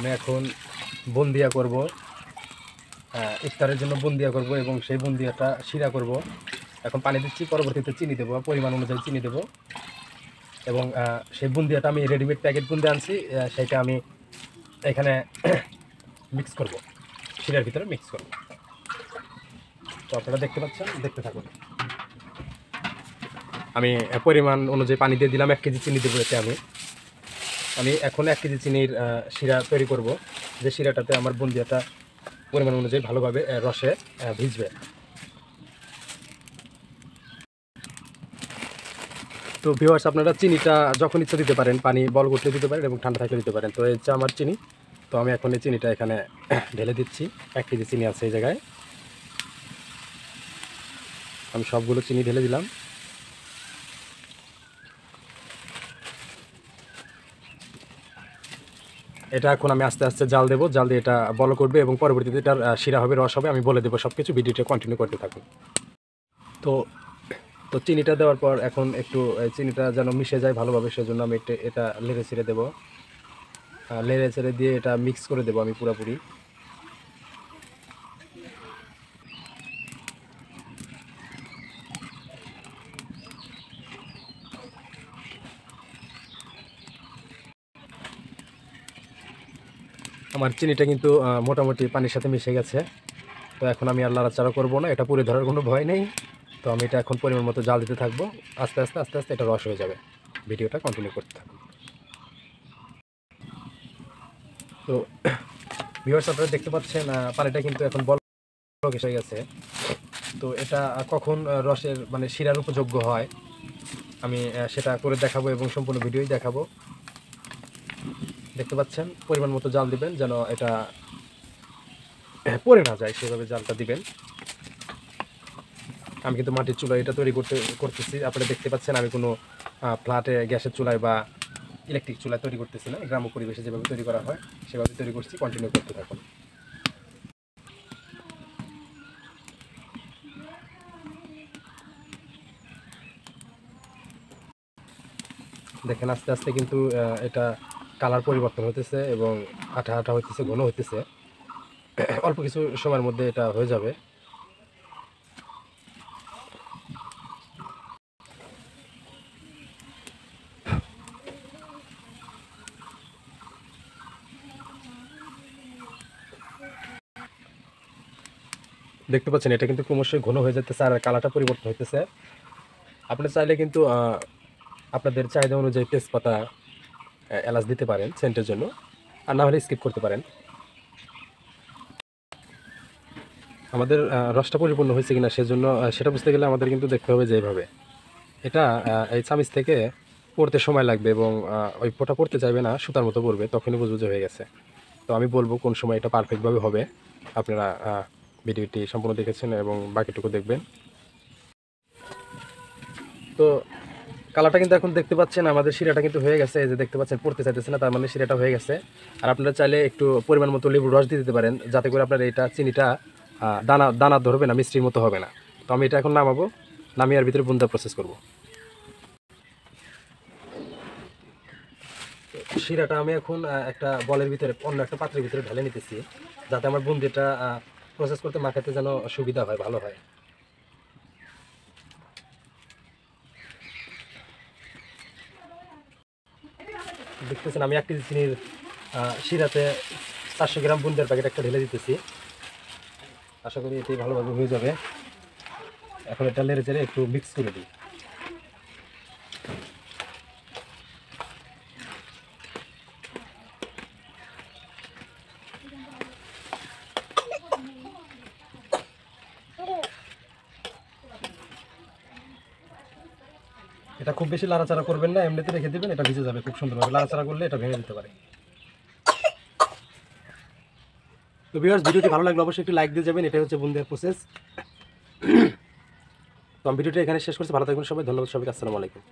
আমি এখন বুন্দিয়া করব, ইফতারের জন্য বুন্দিয়া করব এবং সেই বুন্দিয়াটা শিরা করব। এখন পানি দিচ্ছি, পরবর্তীতে চিনি দেবো, পরিমাণ অনুযায়ী চিনি দেবো এবং সেই বুন্দিয়াটা আমি রেডিমেড প্যাকেট বুন্দি আনছি, সেইটা আমি এখানে মিক্স করব, শিরার ভিতরে মিক্স করব। তো আপনারা দেখতে পাচ্ছেন, দেখতে থাকুন। আমি পরিমাণ অনুযায়ী পানি দিয়ে দিলাম, 1 কেজি চিনি দেবো এতে। আমি এখন 1 কেজি চিনির শিরা তৈরি করব, যে শিরাটাতে আমার বুন্দিয়াটা পরিমাণ অনুযায়ী ভালোভাবে রসে ভিজবে। তো ভিউয়ার্স, আপনারা চিনিটা যখন ইচ্ছা দিতে পারেন, পানি বল করতে দিতে পারেন এবং ঠান্ডা থাকলে দিতে পারেন। তো এই হচ্ছে আমার চিনি। তো আমি এখন এই চিনিটা এখানে ঢেলে দিচ্ছি। 1 কেজি চিনি আছে এই জায়গায়, আমি সবগুলো চিনি ঢেলে দিলাম। এটা এখন আমি আস্তে আস্তে জাল দেবো, জাল দিয়ে এটা বল করবে এবং পরবর্তীতে এটার শিরা হবে, রস হবে। আমি বলে দেবো সব কিছু, ভিডিওটা কন্টিনিউ করতে থাকুন। তো তো চিনিটা দেওয়ার পর এখন একটু চিনিটা যেন মিশে যায় ভালোভাবে, সেজন্য আমি এটা লেড়ে ছেড়ে দেবো। লেড়ে ছেড়ে দিয়ে এটা মিক্স করে দেবো আমি পুরোপুরি। আমার চিনিটা কিন্তু মোটামুটি পানির সাথে মিশে গেছে। তো এখন আমি আর নাড়াচাড়া করবো না, এটা পুড়ে ধরার কোনো ভয় নেই। তো আমি এটা এখন পরিমাণ মতো জাল দিতে থাকবো, আস্তে আস্তে আস্তে আস্তে এটা রস হয়ে যাবে। ভিডিওটা কন্টিনিউ করতে থাকুন। তো ভিউয়ার্স, আপনারা দেখতে পাচ্ছেন পানিটা কিন্তু এখন বলক এসে গেছে। তো এটা কখন রসের মানে শিরার উপযোগ্য হয় আমি সেটা করে দেখাবো এবং সম্পূর্ণ ভিডিওই দেখাবো। দেখতে পাচ্ছেন, পরিমাণ মতো জাল দিবেন যেন এটা পড়ে না যায়, সেভাবে জালটা দিবেন। আমি কিন্তু মাটির চুলায় এটা তৈরি করতেছি। আপনারা দেখতে পাচ্ছেন আমি কোনো ফ্ল্যাটে গ্যাসের চুলায় বা ইলেকট্রিক চুলায় তৈরি করতেছি না, গ্রাম্য পরিবেশে যেভাবে তৈরি করা হয় সেভাবে তৈরি করছি। কন্টিনিউ করতে থাকুন। দেখেন আস্তে আস্তে কিন্তু এটা কালার পরিবর্তন হতেছে এবং আঠা আঠা হইতেছে, ঘন হইতেছে। অল্প কিছু সময়ের মধ্যে এটা হয়ে যাবে। দেখতে পাচ্ছেন এটা কিন্তু ক্রমশই ঘন হয়ে যেতেছে আর কালারটা পরিবর্তন হইতেছে। আপনি চাইলে কিন্তু আপনাদের চাহিদা অনুযায়ী তেজপাতা, এলাচ দিতে পারেন সেন্টের জন্য, আর না হলে স্কিপ করতে পারেন। আমাদের রসটা পরিপূর্ণ হয়েছে কিনা সেজন্য সেটা বুঝতে গেলে আমাদের কিন্তু দেখতে হবে যে এইভাবে এটা এই চামিচ থেকে পড়তে সময় লাগবে এবং ওই ফোঁটা পড়তে চাইবে না, সুতার মতো পড়বে, তখনই বুঝবো যে হয়ে গেছে। তো আমি বলবো কোন সময় এটা পারফেক্টভাবে হবে। আপনারা ভিডিওটি সম্পূর্ণ দেখেছেন এবং বাকিটুকু দেখবেন। তো কালারটা কিন্তু এখন দেখতে পাচ্ছেন আমাদের শিরাটা কিন্তু হয়ে গেছে, এই যে দেখতে পাচ্ছেন পড়তে চাইতেছে না, তার মানে শিরাটা হয়ে গেছে। আর আপনারা চাইলে একটু পরিমাণ মতো লেবুর রস দিয়ে দিতে পারেন, যাতে করে আপনার এটা চিনিটা দানা দানা ধরবে না, মিষ্টির মতো হবে না। তো আমি এটা এখন নামাবো, নামিয়ে আর ভিতরে বুন্দা প্রসেস করব। শিরাটা আমি এখন একটা বলের ভিতরে, অন্য একটা পাত্রের ভিতরে ঢেলে নিতেছি, যাতে আমার বুন্দিটা প্রসেস করতে মাখাতে যেন সুবিধা হয়, ভালো হয়। দেখতেছেন আমি 1 কেজি চিনির শিরাতে 400 গ্রাম বুন্দের প্যাকেট একটা ঢেলে দিতেছি। আশা করি এটাই ভালোভাবে হয়ে যাবে। এখন এটা নেড়ে চেড়ে একটু মিক্স করে দিই। এটা খুব বেশি লাড়াচাড়া করবেন না, এমনিতে রেখে দেবেন, এটা ভিজে যাবে খুব সুন্দরভাবে। লাড়াচাড়া করলে এটা ভেঙে দিতে পারে। তো ভিউয়ার্স, ভিডিওটি ভালো লাগলে অবশ্যই একটু লাইক দিয়ে যাবেন। এটাই হচ্ছে বুন্দিয়ার প্রসেস। তো আমি ভিডিওটা এখানে শেষ করছি। ভালো থাকবেন সবাই, ধন্যবাদ সবাইকে। আসসালামু আলাইকুম।